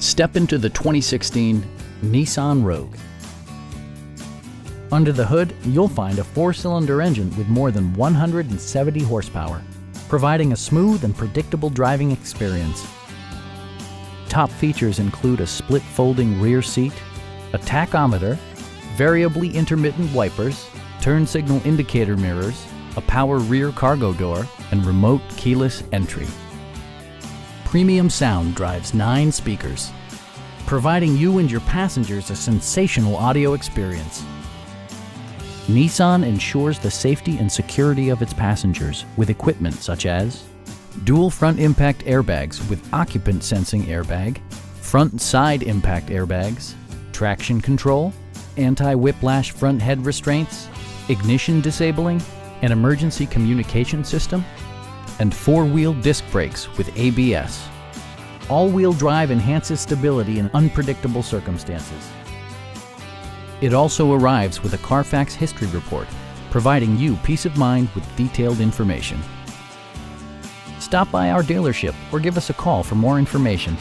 Step into the 2016 Nissan Rogue. Under the hood, you'll find a 4-cylinder engine with more than 170 horsepower, providing a smooth and predictable driving experience. Top features include a split folding rear seat, a tachometer, variably intermittent wipers, turn signal indicator mirrors, a power rear cargo door, and remote keyless entry. Premium sound drives 9 speakers, providing you and your passengers a sensational audio experience. Nissan ensures the safety and security of its passengers with equipment such as dual front impact airbags with occupant sensing airbag, front and side impact airbags, traction control, anti-whiplash front head restraints, ignition disabling, an emergency communication system, and 4-wheel disc brakes with ABS. All-wheel drive enhances stability in unpredictable circumstances. It also arrives with a Carfax history report, providing you peace of mind with detailed information. Stop by our dealership or give us a call for more information.